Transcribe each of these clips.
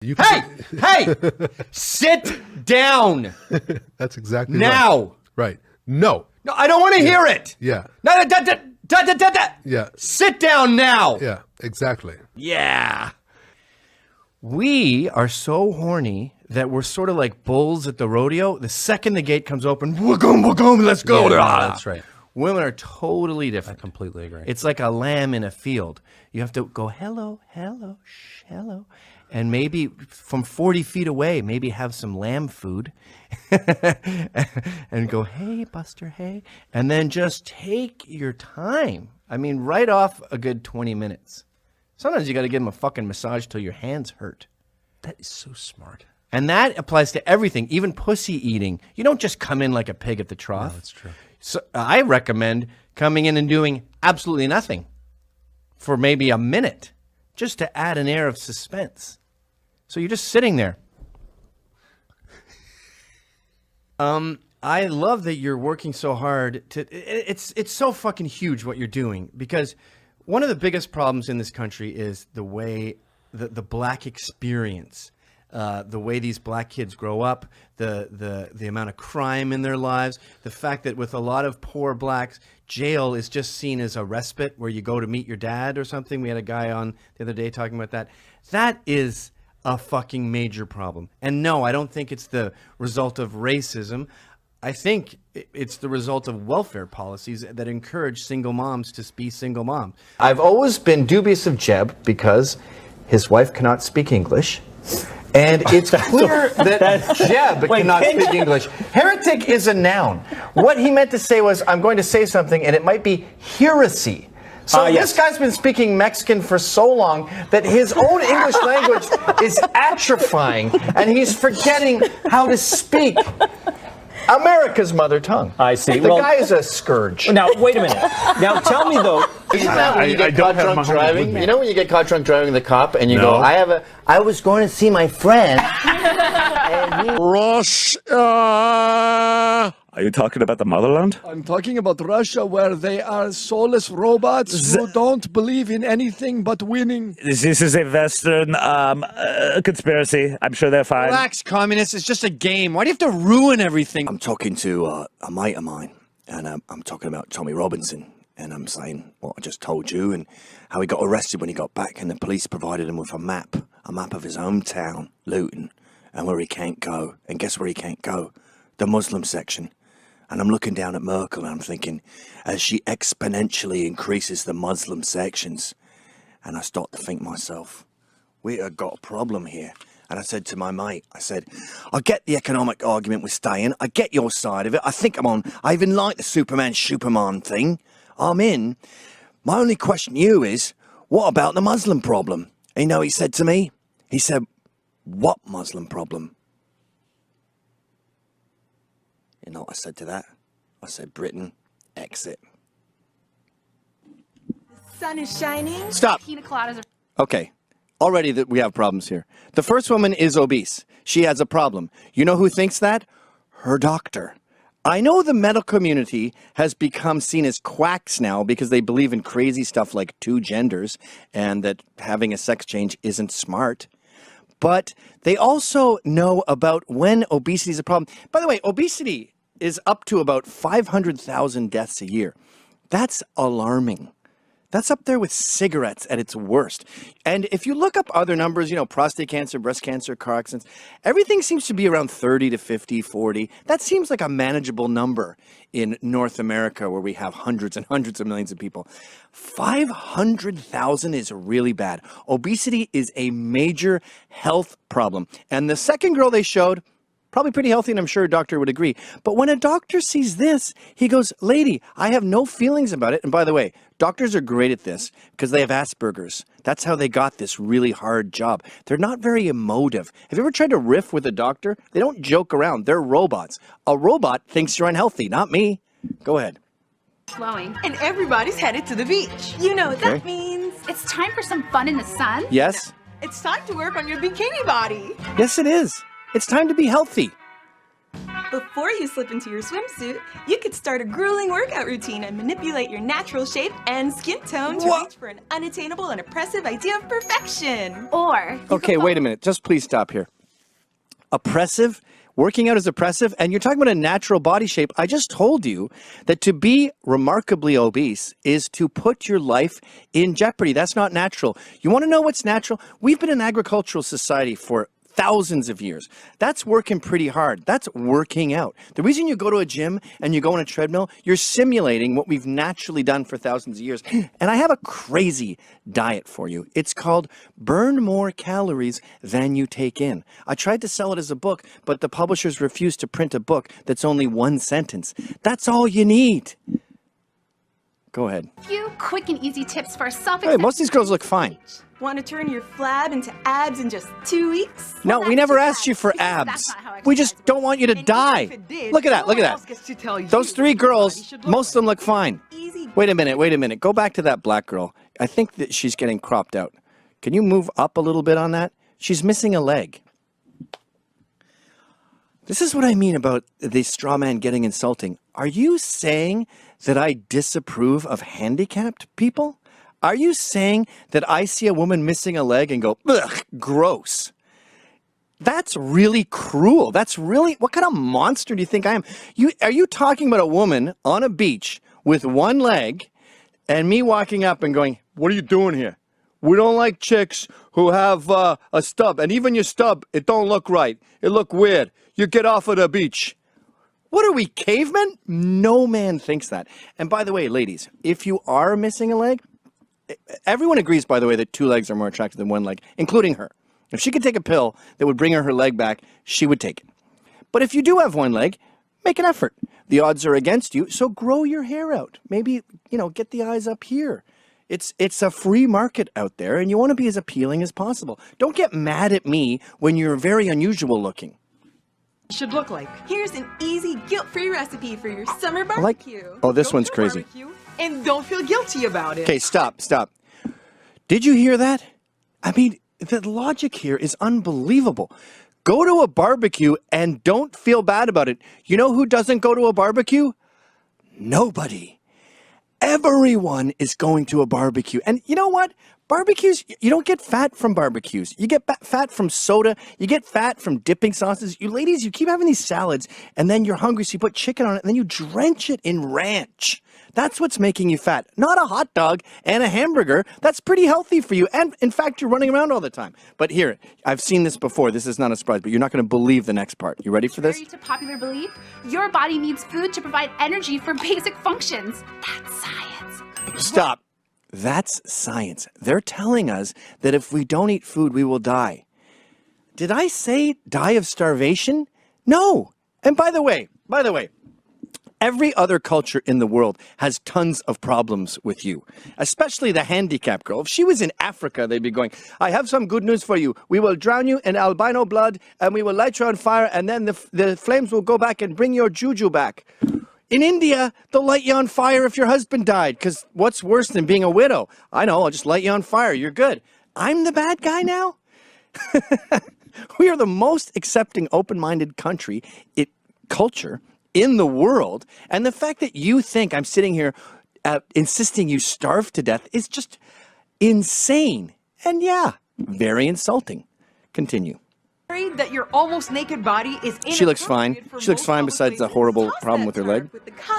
Hey! Sit down. That's exactly now. Right. No, I don't want to hear it. Yeah. No. Yeah. Sit down now. Yeah, exactly. Yeah. We are so horny that we're sort of like bulls at the rodeo. The second the gate comes open, boom, let's go. Yeah, that's right. Women are totally different. I completely agree. It's like a lamb in a field. You have to go, hello, shh, hello. And maybe from 40 feet away, maybe have some lamb food and go, hey, Buster, hey. And then just take your time. I mean, right off a good 20 minutes. Sometimes you got to give them a fucking massage till your hands hurt. That is so smart. And that applies to everything, even pussy eating. You don't just come in like a pig at the trough. No, that's true. So I recommend coming in and doing absolutely nothing for maybe a minute, just to add an air of suspense. So you're just sitting there. I love that you're working so hard it's so fucking huge what you're doing, because one of the biggest problems in this country is the way the black experience, the way these black kids grow up, the amount of crime in their lives, the fact that with a lot of poor blacks, jail is just seen as a respite where you go to meet your dad or something. We had a guy on the other day talking about that. That is a fucking major problem. And no, I don't think it's the result of racism. I think it's the result of welfare policies that encourage single moms to be single moms. I've always been dubious of Jeb because his wife cannot speak English. And it's clear that Jeb cannot speak English. Heretic is a noun. What he meant to say was, I'm going to say something, and it might be heresy. So this guy's been speaking Mexican for so long that his own English language is atrophying, and he's forgetting how to speak America's mother tongue. I see. The guy is a scourge. Now, wait a minute. Now, tell me, though. Isn't that when you get caught drunk driving? You know when you get caught drunk driving the cop and you go, I was going to see my friend. Russia. Are you talking about the motherland? I'm talking about Russia, where they are soulless robots who don't believe in anything but winning. This is a Western conspiracy. I'm sure they're fine. Relax, communists. It's just a game. Why do you have to ruin everything? I'm talking to a mate of mine, and I'm talking about Tommy Robinson. And I'm saying what I just told you, and how he got arrested when he got back, and the police provided him with a map of his hometown, Luton, and where he can't go. And guess where he can't go? The Muslim section. And I'm looking down at Merkel, and I'm thinking, as she exponentially increases the Muslim sections, and I start to think myself, we have got a problem here. And I said to my mate, I said, I get the economic argument with staying. I get your side of it. I think I'm on. I even like the Superman thing. I'm in. My only question to you is, what about the Muslim problem? And you know what he said to me? He said, what Muslim problem? You know what I said to that? I said, Britain, exit. The sun is shining. Stop. Pina coladas are... Okay. Already that we have problems here. The first woman is obese. She has a problem. You know who thinks that? Her doctor. I know the medical community has become seen as quacks now because they believe in crazy stuff like two genders and that having a sex change isn't smart. But they also know about when obesity is a problem. By the way, obesity is up to about 500,000 deaths a year. That's alarming. That's up there with cigarettes at its worst. And if you look up other numbers, you know, prostate cancer, breast cancer, car accidents, everything seems to be around 30 to 50, 40. That seems like a manageable number in North America where we have hundreds and hundreds of millions of people. 500,000 is really bad. Obesity is a major health problem. And the second girl they showed, probably pretty healthy, and I'm sure a doctor would agree. But when a doctor sees this, he goes, lady, I have no feelings about it. And by the way, doctors are great at this because they have Asperger's. That's how they got this really hard job. They're not very emotive. Have you ever tried to riff with a doctor? They don't joke around. They're robots. A robot thinks you're unhealthy, not me. Go ahead. Flowing. And everybody's headed to the beach. You know what that means. It's time for some fun in the sun. Yes? It's time to work on your bikini body. Yes, it is. It's time to be healthy. Before you slip into your swimsuit, you could start a grueling workout routine and manipulate your natural shape and skin tone to reach for an unattainable and oppressive idea of perfection. Or Okay, wait a minute. Just please stop here. Oppressive? Working out is oppressive? And you're talking about a natural body shape. I just told you that to be remarkably obese is to put your life in jeopardy. That's not natural. You want to know what's natural? We've been an agricultural society for thousands of years. That's working pretty hard. That's working out. The reason you go to a gym and you go on a treadmill, you're simulating what we've naturally done for thousands of years. And I have a crazy diet for you. It's called Burn More Calories Than You Take In. I tried to sell it as a book, but the publishers refused to print a book that's only one sentence. That's all you need. Go ahead. few quick and easy tips for self. Hey, most of these girls look fine. Want to turn your flab into abs in just 2 weeks? No, we never asked you for abs. We just don't want you to die. Look at that, look at that. Those 3 girls, most of them look fine. Wait a minute. Go back to that black girl. I think that she's getting cropped out. Can you move up a little bit on that? She's missing a leg. This is what I mean about the straw man getting insulting. Are you saying that I disapprove of handicapped people? Are you saying that I see a woman missing a leg and go, ugh, gross? That's really cruel. That's really, what kind of monster do you think I am? Are you talking about a woman on a beach with one leg and me walking up and going, what are you doing here? We don't like chicks who have a stub. And even your stub, it don't look right. It look weird. You get off of the beach. What are we, cavemen? No man thinks that. And by the way, ladies, if you are missing a leg, everyone agrees, by the way, that 2 legs are more attractive than 1 leg, including her. If she could take a pill that would bring her leg back, she would take it. But if you do have 1 leg, make an effort. The odds are against you, so grow your hair out. Maybe, get the eyes up here. It's a free market out there, and you want to be as appealing as possible. Don't get mad at me when you're very unusual looking. Should look like. Here's an easy, guilt-free recipe for your summer barbecue. Oh, this one's crazy. And don't feel guilty about it. Okay, stop. Did you hear that? I mean, the logic here is unbelievable. Go to a barbecue and don't feel bad about it. You know who doesn't go to a barbecue? Nobody. Everyone is going to a barbecue. And you know what? Barbecues, you don't get fat from barbecues. You get fat from soda. You get fat from dipping sauces. You ladies, you keep having these salads, and then you're hungry, so you put chicken on it, and then you drench it in ranch. That's what's making you fat. Not a hot dog and a hamburger. That's pretty healthy for you. And, in fact, you're running around all the time. But here, I've seen this before. This is not a surprise, but you're not going to believe the next part. You ready for this? Contrary to popular belief, your body needs food to provide energy for basic functions. That's science. Stop. That's science. They're telling us that if we don't eat food, we will die. Did I say die of starvation? No. And by the way, every other culture in the world has tons of problems with you, especially the handicapped girl. If she was in Africa, they'd be going, I have some good news for you. We will drown you in albino blood, and we will light you on fire, and then the flames will go back and bring your juju back. In India, they'll light you on fire if your husband died, because what's worse than being a widow? I know, I'll just light you on fire. You're good. I'm the bad guy now? We are the most accepting, open-minded culture in the world. And the fact that you think I'm sitting here insisting you starve to death is just insane. And yeah, very insulting. Continue. That your almost naked body is She looks fine. She looks fine besides the horrible problem with her leg.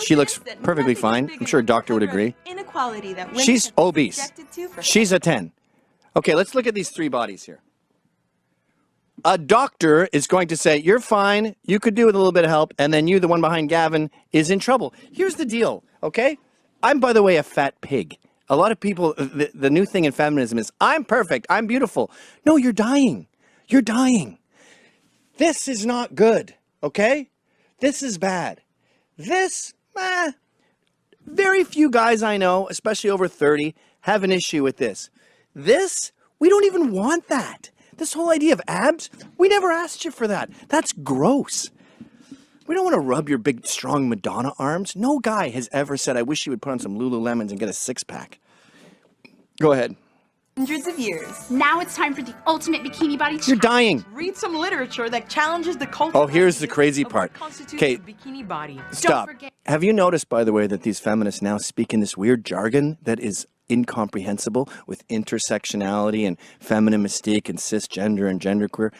She looks perfectly fine. I'm sure a doctor would agree. She's obese. She's a 10. Okay, let's look at these 3 bodies here. A doctor is going to say, you're fine, you could do with a little bit of help, and then you, the one behind Gavin, is in trouble. Here's the deal, okay? I'm, by the way, a fat pig. A lot of people, the new thing in feminism is, I'm perfect, I'm beautiful. No, you're dying. You're dying. This is not good, okay? This is bad. This, very few guys I know, especially over 30, have an issue with this. This, we don't even want that. This whole idea of abs, we never asked you for that. That's gross. We don't want to rub your big, strong Madonna arms. No guy has ever said, I wish you would put on some Lululemons and get a 6-pack. Go ahead. hundreds of years. Now it's time for the ultimate bikini body You're dying. Read some literature that challenges the culture. Oh, here's the crazy part. Okay, bikini body. Stop. Have you noticed, by the way, that these feminists now speak in this weird jargon that is incomprehensible with intersectionality and feminine mystique and cisgender and genderqueer?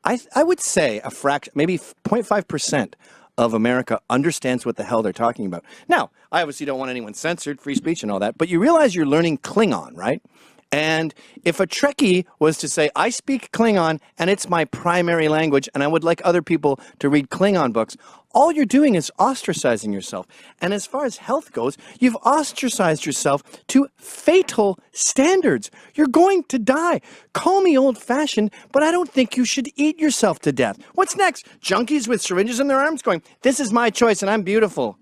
I would say a fraction, maybe 0.5% of America understands what the hell they're talking about. Now, I obviously don't want anyone censored, free speech and all that, but you realize you're learning Klingon, right? And if a Trekkie was to say, I speak Klingon and it's my primary language and I would like other people to read Klingon books, all you're doing is ostracizing yourself. And as far as health goes, you've ostracized yourself to fatal standards. You're going to die. Call me old-fashioned, but I don't think you should eat yourself to death. What's next? Junkies with syringes in their arms going, this is my choice and I'm beautiful.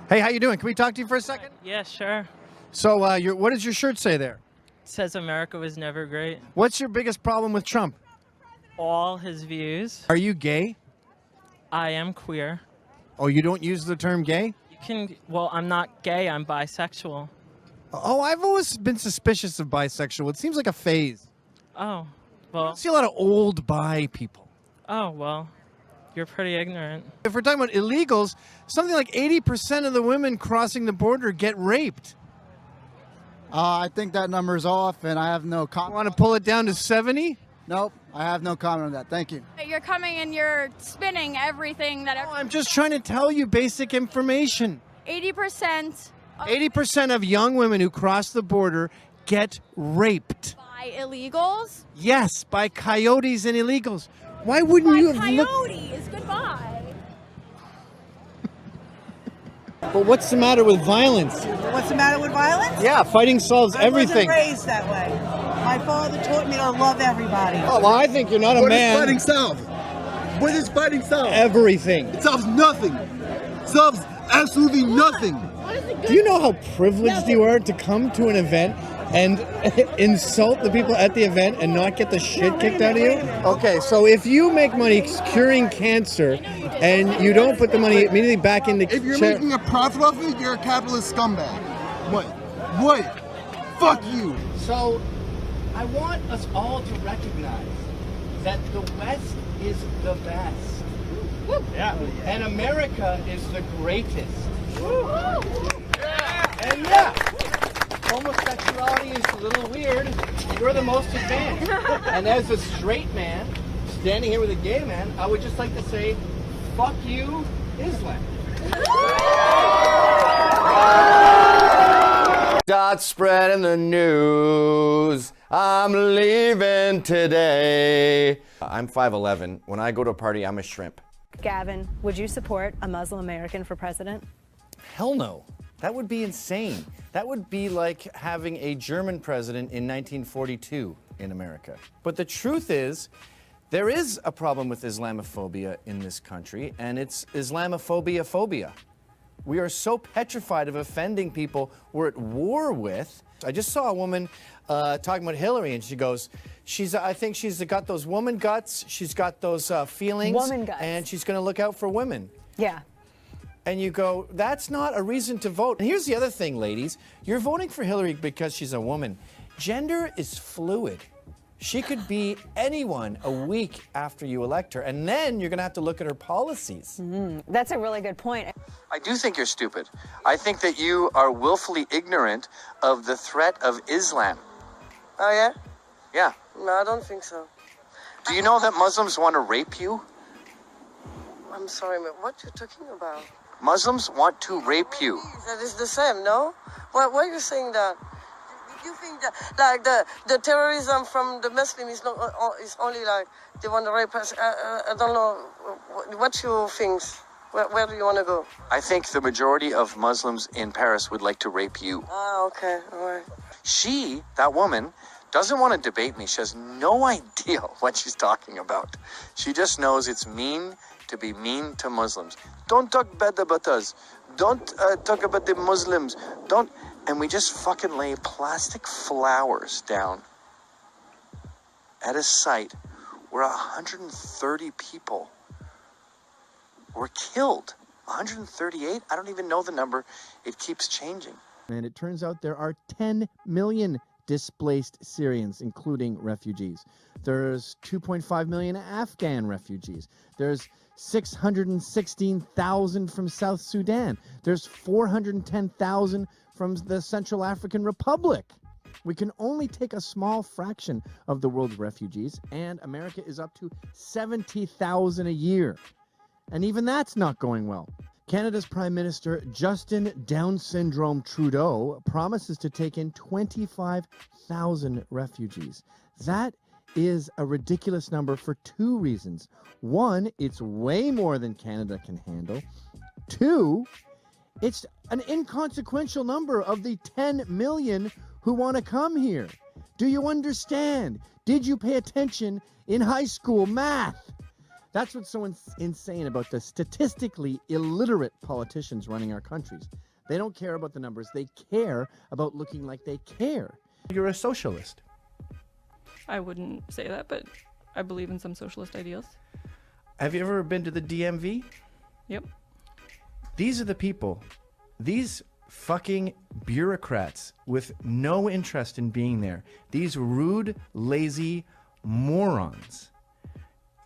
Hey, how you doing? Can we talk to you for a second? Yeah, sure. So, what does your shirt say there? It says America was never great. What's your biggest problem with Trump? All his views. Are you gay? I am queer. Oh, you don't use the term gay? You can, well, I'm not gay, I'm bisexual. Oh, I've always been suspicious of bisexual. It seems like a phase. Oh, well. I see a lot of old bi people. Oh, well, you're pretty ignorant. If we're talking about illegals, something like 80% of the women crossing the border get raped. I think that number's off, and I have no comment. Want to pull it down to 70? Nope, I have no comment on that. Thank you. You're coming and you're spinning everything that... I'm just trying to tell you basic information. 80%... 80% of young women who cross the border get raped. By illegals? Yes, by coyotes and illegals. Why wouldn't you have coyotes, goodbye. But what's the matter with violence? What's the matter with violence? Yeah, fighting solves everything. I wasn't raised that way. My father taught me to love everybody. Oh, well, I think you're not a man. What does fighting solve? What does fighting solve? Everything. It solves nothing. It solves absolutely nothing. Do you know how privileged you are to come to an event and insult the people at the event and not get the shit kicked out of you? Okay, so if you make money curing cancer and you don't put the money immediately back into... If you're making a profit off of it, you're a capitalist scumbag. What? What? Fuck you. So, I want us all to recognize that the West is the best. Yeah. And America is the greatest. And yeah, homosexuality is a little weird. You're the most advanced. And as a straight man, standing here with a gay man, I would just like to say, fuck you, Islam. Dot spreading the news. I'm leaving today. I'm 5'11". When I go to a party, I'm a shrimp. Gavin, would you support a Muslim American for president? Hell no. That would be insane. That would be like having a German president in 1942 in America. But the truth is, there is a problem with Islamophobia in this country, and it's Islamophobia-phobia. We are so petrified of offending people we're at war with. I just saw a woman talking about Hillary, and she goes, I think she's got those woman guts, she's got those feelings, Woman guts. and she's going to look out for women. Yeah. And you go, that's not a reason to vote. And here's the other thing, ladies. You're voting for Hillary because she's a woman. Gender is fluid. She could be anyone a week after you elect her, and then you're going to have to look at her policies. That's a really good point. I do think you're stupid. I think that you are willfully ignorant of the threat of Islam. Oh, yeah? Yeah. No, I don't think so. Do you know that Muslims want to rape you? I'm sorry, man. What are you talking about? Muslims want to rape you. That is the same, no? Why are you saying that? You think that, like, the terrorism from the Muslim is not is only like they want to rape us? I don't know. What you think? Where do you want to go? I think the majority of Muslims in Paris would like to rape you. Ah, okay, all right. She, that woman, doesn't want to debate me. She has no idea what she's talking about. She just knows it's mean to be mean to Muslims. Don't talk bad about us. Don't talk about the Muslims. Don't. And we just fucking lay plastic flowers down at a site where 130 people were killed. 138? I don't even know the number. It keeps changing. And it turns out there are 10 million displaced Syrians, including refugees. There's 2.5 million Afghan refugees. There's 616,000 from South Sudan. There's 410,000 from the Central African Republic. We can only take a small fraction of the world's refugees, and America is up to 70,000 a year. And even that's not going well. Canada's Prime Minister Justin Down Syndrome Trudeau promises to take in 25,000 refugees. That is a ridiculous number for two reasons. One, it's way more than Canada can handle. Two, it's an inconsequential number of the 10 million who want to come here. Do you understand? Did you pay attention in high school math? That's what's so insane about the statistically illiterate politicians running our countries. They don't care about the numbers. They care about looking like they care. You're a socialist. I wouldn't say that, but I believe in some socialist ideals. Have you ever been to the DMV? Yep. These are the people, these fucking bureaucrats with no interest in being there. These rude, lazy morons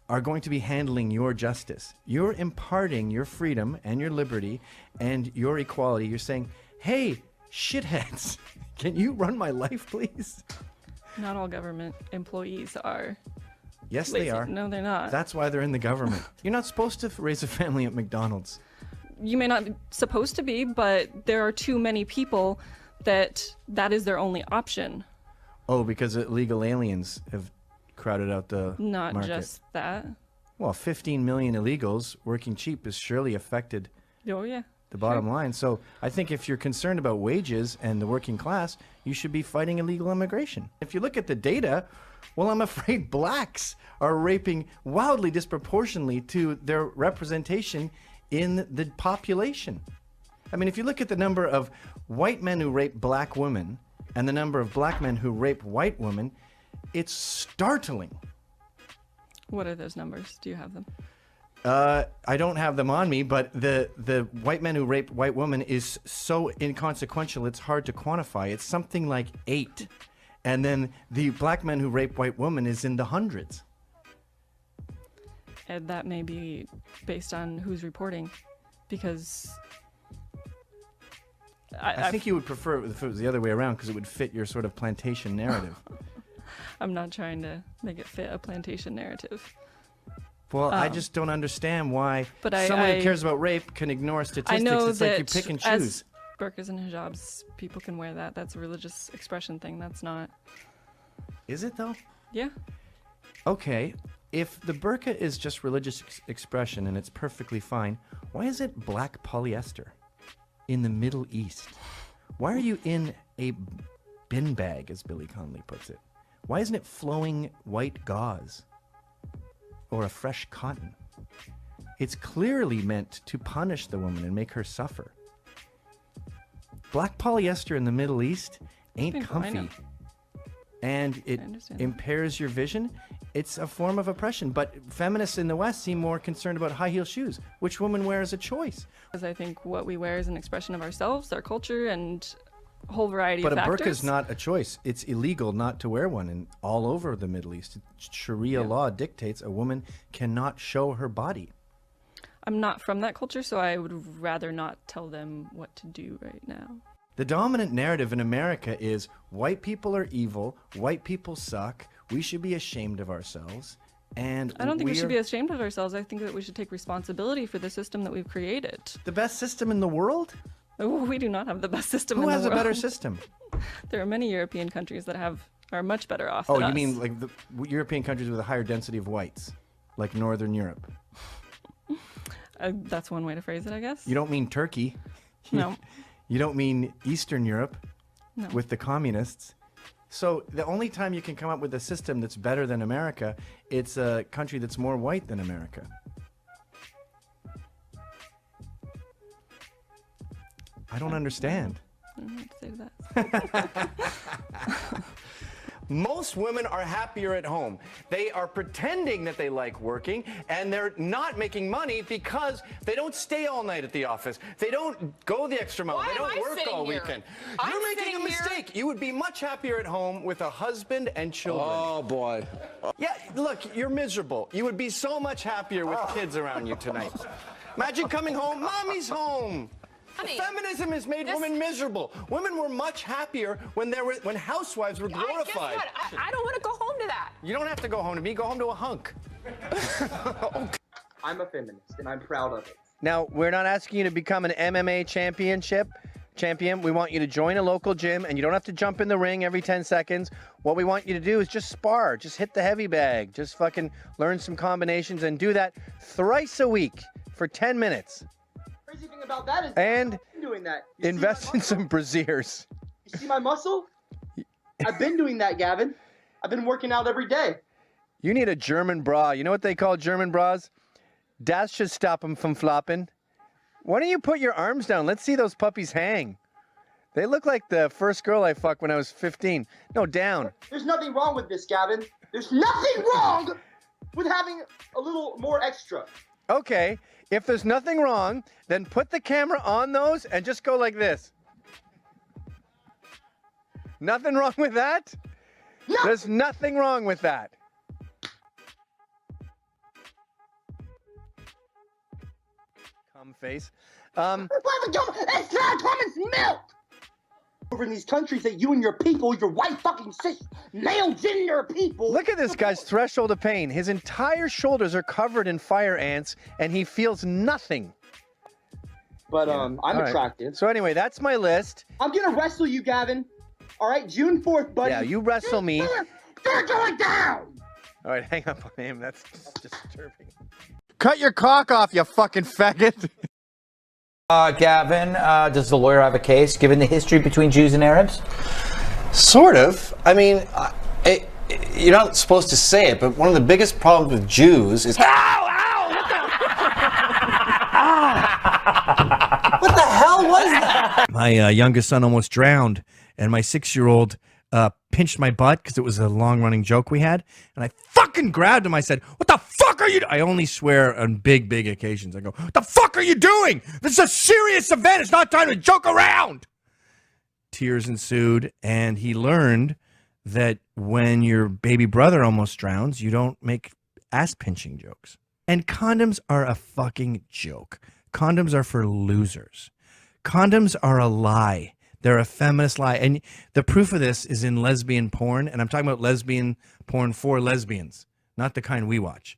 are going to be handling your justice. You're imparting your freedom and your liberty and your equality. You're saying, hey, shitheads, can you run my life, please? Not all government employees are. Yes, lazy. they are. No, they're not. That's why they're in the government. You're not supposed to raise a family at McDonald's. You may not be supposed to be, but there are too many people that is their only option. Oh, because illegal aliens have crowded out the Not market. just that. Well, 15 million illegals working cheap has surely affected Oh, yeah. the bottom line. So I think if you're concerned about wages and the working class, you should be fighting illegal immigration. If you look at the data, well, I'm afraid blacks are raping wildly disproportionately to their representation in the population. I mean, if you look at the number of white men who rape black women and the number of black men who rape white women, it's startling. What are those numbers? Do you have them? I don't have them on me, but the white men who rape white women is so inconsequential, it's hard to quantify. It's something like 8. And then the black men who rape white women is in the hundreds. And that may be based on who's reporting, because I think you would prefer it if it was the other way around, because it would fit your sort of plantation narrative. I'm not trying to make it fit a plantation narrative. Well, I just don't understand why but someone who cares about rape can ignore statistics. I know it's that like you pick and choose. As burqas and hijabs, people can wear that. That's a religious expression thing. That's not. Is it, though? Yeah. Okay. If the burqa is just religious expression and it's perfectly fine, why is it black polyester in the Middle East? Why are you in a bin bag, as Billy Connolly puts it? Why isn't it flowing white gauze or a fresh cotton? It's clearly meant to punish the woman and make her suffer. Black polyester in the Middle East ain't comfy. And it impairs your vision. It's a form of oppression. But feminists in the West seem more concerned about high heel shoes, which women wear as a choice. Because I think what we wear is an expression of ourselves, our culture, and a whole variety of factors. But a burqa is not a choice. It's illegal not to wear one, and all over the Middle East, Sharia law dictates a woman cannot show her body. I'm not from that culture, so I would rather not tell them what to do right now. The dominant narrative in America is white people are evil, white people suck, we should be ashamed of ourselves, and I don't think we should be ashamed of ourselves. I think that we should take responsibility for the system that we've created. The best system in the world? Oh, we do not have the best system in the world. Who has a better system? There are many European countries that are much better off than us. Oh, you mean like the European countries with a higher density of whites, like Northern Europe? That's one way to phrase it, I guess. You don't mean Turkey. No. You don't mean Eastern Europe No. with the communists. So the only time you can come up with a system that's better than America, it's a country that's more white than America. I don't understand. I don't know what to say to that. Most women are happier at home. They are pretending that they like working, and they're not making money because they don't stay all night at the office. They don't go the extra mile. They don't work all weekend. You're making a mistake. You would be much happier at home with a husband and children. Oh, boy. Yeah, look, you're miserable. You would be so much happier with kids around you tonight. Imagine coming home, mommy's home. Honey, feminism has made women miserable. Women were much happier when housewives were glorified. Guess what? I don't want to go home to that. You don't have to go home to me. Go home to a hunk. I'm a feminist, and I'm proud of it. Now, we're not asking you to become an MMA champion. We want you to join a local gym, and you don't have to jump in the ring every 10 seconds. What we want you to do is just spar. Just hit the heavy bag. Just fucking learn some combinations and do that thrice a week for 10 minutes. Crazy thing about that is And I've been doing that. invest in some brassieres. You see my muscle? I've been doing that, Gavin. I've been working out every day. You need a German bra. You know what they call German bras? Das should stop them from flopping. Why don't you put your arms down? Let's see those puppies hang. They look like the first girl I fucked when I was 15. No, down. There's nothing wrong with this, Gavin. There's nothing wrong with having a little more extra. Okay, if there's nothing wrong, then put the camera on those and just go like this. Nothing wrong with that? No. There's nothing wrong with that. Cum face. It's not common milk! Over in these countries that you and your people, your white fucking cis male gender people. Look at this guy's threshold of pain. His entire shoulders are covered in fire ants, and he feels nothing. But I'm attractive. So anyway, that's my list. I'm gonna wrestle you, Gavin. All right, June 4th, buddy. Yeah, you wrestle me. They're going down. All right, hang up on him. That's disturbing. Cut your cock off, you fucking faggot. Gavin, does the lawyer have a case given the history between Jews and Arabs? Sort of. I mean, you're not supposed to say it, but one of the biggest problems with Jews is... Ow! Ow! What the hell was that? My youngest son almost drowned, and my 6-year-old pinched my butt because it was a long-running joke we had, and I fucking grabbed him. I said, "What the fuck are you I only swear on big occasions. I go, "What the fuck are you doing? This is a serious event. It's not time to joke around." Tears ensued, and he learned that when your baby brother almost drowns, you don't make ass-pinching jokes. And condoms are a fucking joke. Condoms are for losers. Condoms are a lie. They're a feminist lie. And the proof of this is in lesbian porn. And I'm talking about lesbian porn for lesbians, not the kind we watch.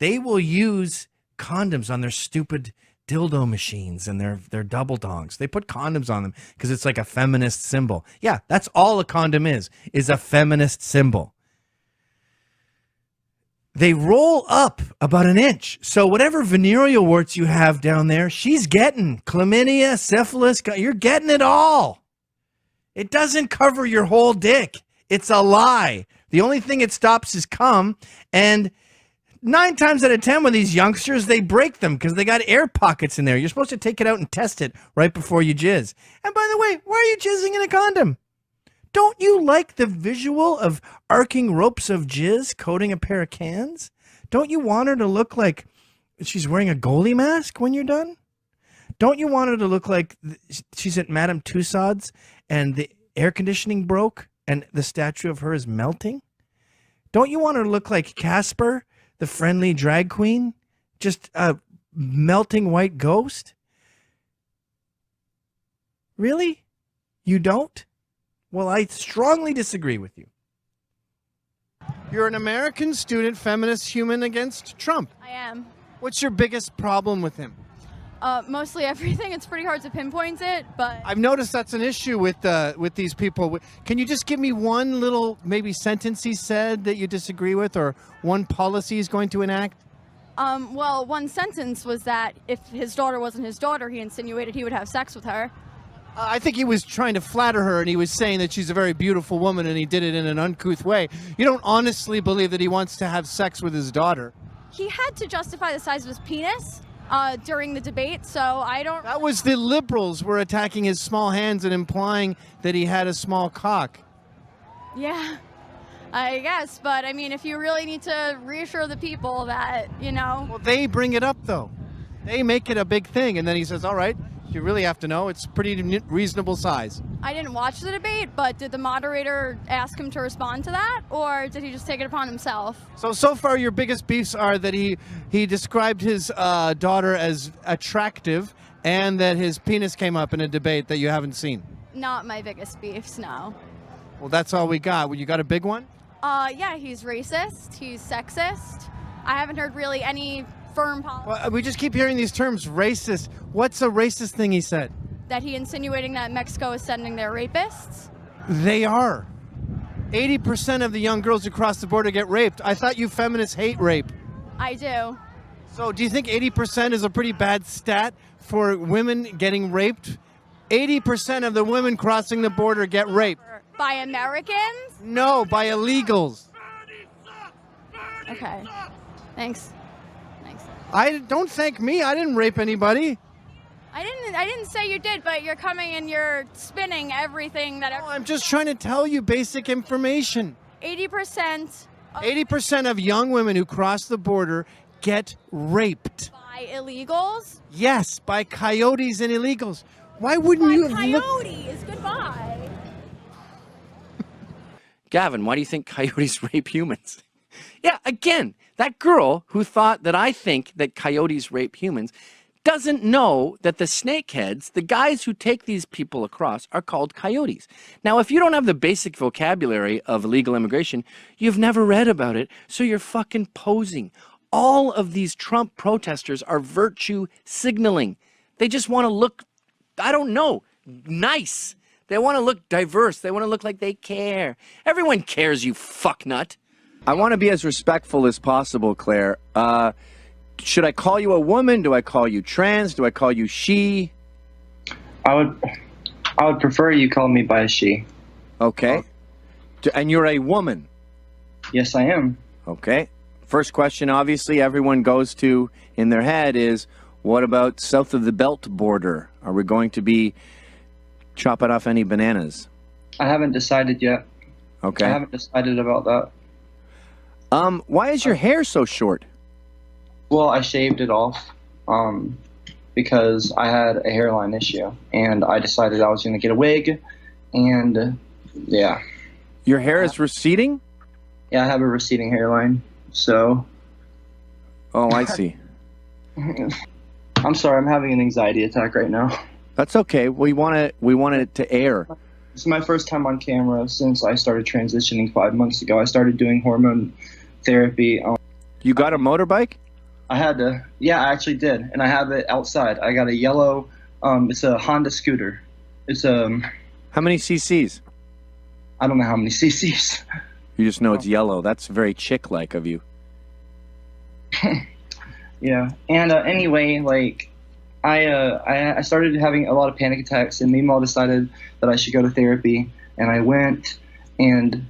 They will use condoms on their stupid dildo machines and their double dongs. They put condoms on them because it's like a feminist symbol. Yeah, that's all a condom is a feminist symbol. They roll up about an inch. So whatever venereal warts you have down there, she's getting chlamydia, syphilis, you're getting it all. It doesn't cover your whole dick. It's a lie. The only thing it stops is cum. And 9 times out of 10 with these youngsters, they break them because they got air pockets in there. You're supposed to take it out and test it right before you jizz. And by the way, why are you jizzing in a condom? Don't you like the visual of arcing ropes of jizz coating a pair of cans? Don't you want her to look like she's wearing a goalie mask when you're done? Don't you want her to look like she's at Madame Tussauds and the air conditioning broke and the statue of her is melting? Don't you want her to look like Casper, the friendly drag queen? Just a melting white ghost? Really? You don't? Well, I strongly disagree with you. You're an American student, feminist, human against Trump. I am. What's your biggest problem with him? Mostly everything. It's pretty hard to pinpoint it, but I've noticed that's an issue with these people. Can you just give me one little maybe sentence he said that you disagree with, or one policy he's going to enact? well, one sentence was that if his daughter wasn't his daughter, he insinuated he would have sex with her. I think he was trying to flatter her, and he was saying that she's a very beautiful woman, and he did it in an uncouth way. You don't honestly believe that he wants to have sex with his daughter? He had to justify the size of his penis during the debate, so I don't... That was the liberals were attacking his small hands and implying that he had a small cock. Yeah. I guess, but I mean, if you really need to reassure the people that, you know. Well, they bring it up, though. They make it a big thing, and then he says, all right, you really have to know. It's pretty reasonable size. I didn't watch the debate, but did the moderator ask him to respond to that, or did he just take it upon himself? So far, your biggest beefs are that he described his daughter as attractive and that his penis came up in a debate that you haven't seen. Not my biggest beefs, no. Well, that's all we got. Well, you got a big one? Yeah, he's racist, he's sexist. I haven't heard really any firm policy. Well, we just keep hearing these terms, racist. What's a racist thing he said? That he insinuating that Mexico is sending their rapists? They are. 80% of the young girls who cross the border get raped. I thought you feminists hate rape. I do. So do you think 80% is a pretty bad stat for women getting raped? 80% of the women crossing the border get raped. By Americans? No, by illegals. Okay. Thanks. Don't thank me. I didn't rape anybody. I didn't say you did, but you're coming and you're spinning everything that. I'm just trying to tell you basic information. 80%. 80% of young women who cross the border get raped. By illegals? Yes, by coyotes and illegals. Why wouldn't you have coyotes? Goodbye. Gavin, why do you think coyotes rape humans? Yeah, again, that girl who thought that I think that coyotes rape humans doesn't know that the snakeheads, the guys who take these people across, are called coyotes. Now, if you don't have the basic vocabulary of illegal immigration, you've never read about it, so you're fucking posing. All of these Trump protesters are virtue signaling. They just want to look, I don't know, nice. They want to look diverse. They want to look like they care. Everyone cares, you fucknut. I want to be as respectful as possible, Claire. Should I call you a woman? Do I call you trans? Do I call you she? I would prefer you call me by she. Okay. And you're a woman? Yes, I am. Okay. First question, obviously, everyone goes to in their head is, what about south of the belt border? Are we going to be chopping off any bananas? I haven't decided yet. Okay. I haven't decided about that. Why is your hair so short? Well, I shaved it off because I had a hairline issue, and I decided I was going to get a wig, and yeah. Your hair is receding? Yeah, I have a receding hairline, so. Oh, I see. I'm sorry, I'm having an anxiety attack right now. That's okay. We want it to air. This is my first time on camera since I started transitioning 5 months ago. I started doing hormone therapy. You got a motorbike? I had to. Yeah, I actually did, and I have it outside. I got a yellow. It's a Honda scooter. It's How many cc's? I don't know how many cc's. You just know it's yellow. That's very chick-like of you. Yeah, and anyway, like, I started having a lot of panic attacks, and Meemaw decided that I should go to therapy, and I went, and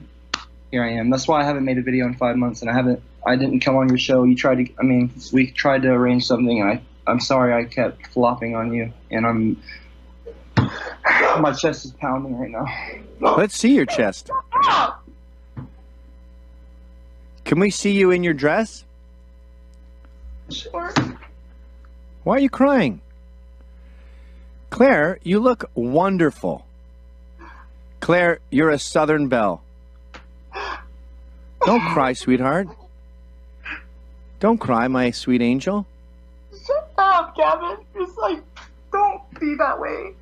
here I am. That's why I haven't made a video in 5 months, and I didn't come on your show. You tried to, we tried to arrange something, and I'm sorry I kept flopping on you, and my chest is pounding right now. Let's see your chest. Can we see you in your dress? Sure. Why are you crying? Claire, you look wonderful. Claire, you're a Southern belle. Don't cry, sweetheart. Don't cry, my sweet angel. Shut up, Gavin. Just don't be that way.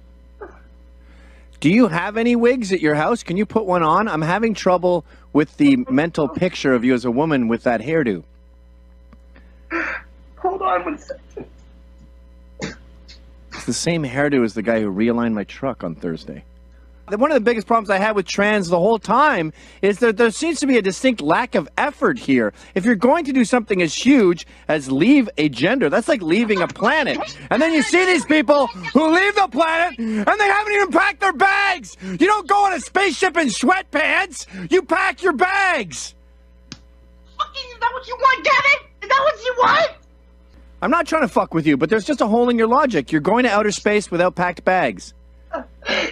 Do you have any wigs at your house? Can you put one on? I'm having trouble with the mental picture of you as a woman with that hairdo. Hold on 1 second. It's the same hairdo as the guy who realigned my truck on Thursday. One of the biggest problems I had with trans the whole time is that there seems to be a distinct lack of effort here. If you're going to do something as huge as leave a gender, that's like leaving a planet. And then you see these people who leave the planet and they haven't even packed their bags. You don't go on a spaceship in sweatpants. You pack your bags. Fucking, is that what you want, Gavin? Is that what you want? I'm not trying to fuck with you, but there's just a hole in your logic. You're going to outer space without packed bags.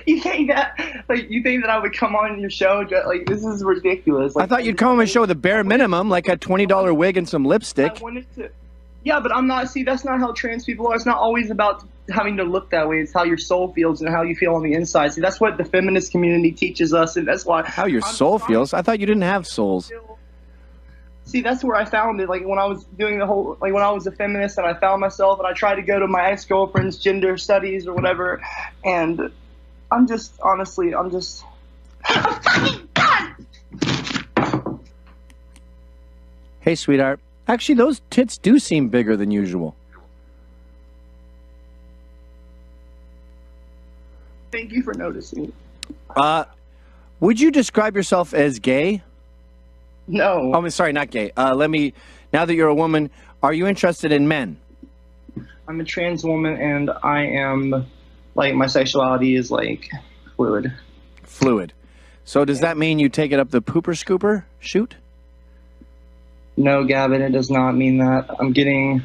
You think that I would come on your show? Like, this is ridiculous. Like, I thought you'd come on and show the bare minimum, like a $20 wig and some lipstick. I wanted to. Yeah, but I'm not. See, that's not how trans people are. It's not always about having to look that way. It's how your soul feels and how you feel on the inside. See, that's what the feminist community teaches us, and that's why. How your soul feels? I thought you didn't have souls. See, that's where I found it. Like when I was doing the whole, like when I was a feminist and I found myself, and I tried to go to my ex-girlfriend's gender studies or whatever, and I'm just honestly, I'm just. Hey, sweetheart. Actually, those tits do seem bigger than usual. Thank you for noticing. Would you describe yourself as gay? No. Oh, I'm sorry, not gay. Now that you're a woman, are you interested in men? I'm a trans woman, and I am, like, my sexuality is, like, fluid. Fluid. So does that mean you take it up the pooper scooper chute? No, Gavin, it does not mean that. I'm getting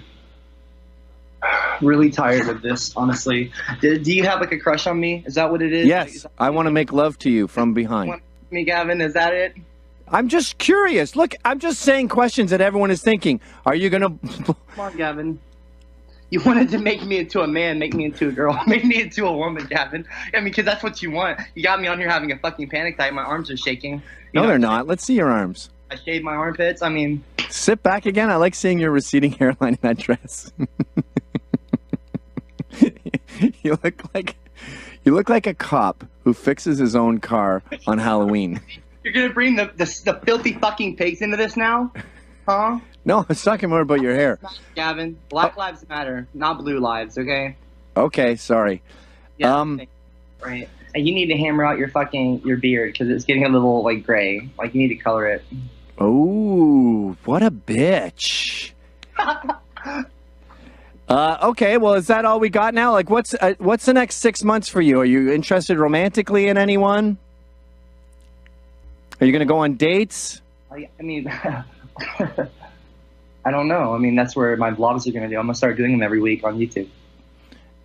really tired of this, honestly. Do you have, like, a crush on me? Is that what it is? Yes, I want to make love to you from behind. Me, Gavin, is that it? I'm just curious. Look, I'm just saying questions that everyone is thinking. Are you going to... Come on, Gavin. You wanted to make me into a man, make me into a girl, make me into a woman, Gavin. I mean, because that's what you want. You got me on here having a fucking panic attack. My arms are shaking. No, they're not. Let's see your arms. I shaved my armpits. I mean... Sit back again. I like seeing your receding hairline in that dress. You look like a cop who fixes his own car on Halloween. You're gonna bring the filthy fucking pigs into this now? Huh? No, I was talking more about your hair. Gavin, Black Lives Matter, not blue lives, okay? Okay, sorry. Yeah, right. And you need to hammer out your beard because it's getting a little, like, gray. Like, you need to color it. Oh, what a bitch. Okay, well, is that all we got now? Like, what's the next 6 months for you? Are you interested romantically in anyone? Are you going to go on dates? I mean, I don't know. I mean, that's where my vlogs are going to do. I'm going to start doing them every week on YouTube.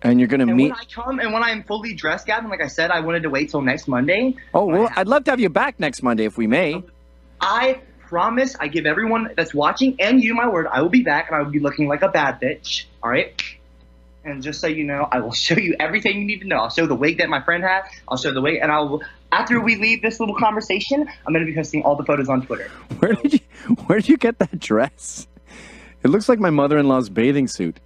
And you're going to meet... when I'm fully dressed, Gavin, like I said, I wanted to wait till next Monday. Oh, well, I'd love to have you back next Monday if we may. I promise, I give everyone that's watching and you my word, I will be back and I will be looking like a bad bitch. All right? And just so you know, I will show you everything you need to know. I'll show the wig that my friend had. I'll show the wig, and after we leave this little conversation, I'm going to be posting all the photos on Twitter. Where did you get that dress? It looks like my mother-in-law's bathing suit.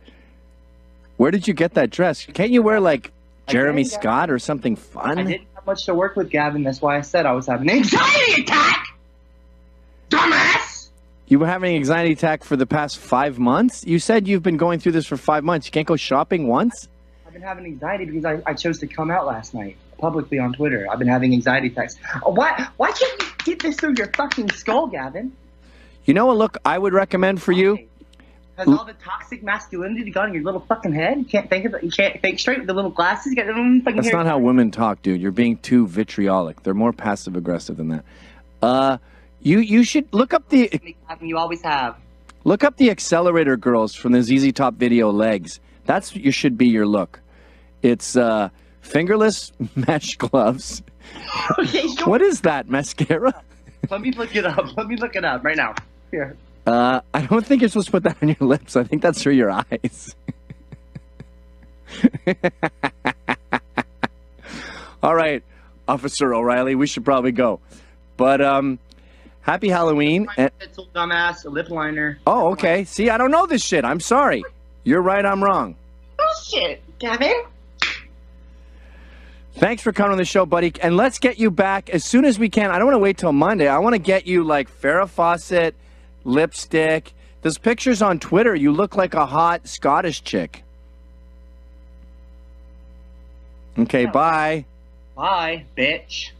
Where did you get that dress? Can't you wear, like, Jeremy Scott or something fun? I didn't have much to work with, Gavin. That's why I said I was having an anxiety attack! Dumbass! You were having an anxiety attack for the past 5 months? You said you've been going through this for 5 months. You can't go shopping once? I've been having anxiety because I chose to come out last night publicly on Twitter. I've been having anxiety attacks. Why can't you get this through your fucking skull, Gavin? You know a look I would recommend for you? Has all the toxic masculinity gone in your little fucking head? You can't think straight with the little glasses? You got the little fucking That's hair. not how women talk, dude. You're being too vitriolic. They're more passive-aggressive than that. You should look up the... You always have. Look up the Accelerator girls from the ZZ Top video legs. That's should be your look. It's fingerless mesh gloves. Okay, sure. What is that, mascara? Let me look it up. Let me look it up right now. Here. I don't think you're supposed to put that on your lips. I think that's through your eyes. All right, Officer O'Reilly, we should probably go. But happy Halloween. Pencil, dumbass, a lip liner. Oh, okay. See, I don't know this shit. I'm sorry. You're right, I'm wrong. Oh, shit, Gavin. Thanks for coming on the show, buddy. And let's get you back as soon as we can. I don't want to wait till Monday. I want to get you, like, Farrah Fawcett, lipstick. There's pictures on Twitter. You look like a hot Scottish chick. Okay, bye. Bye, bitch.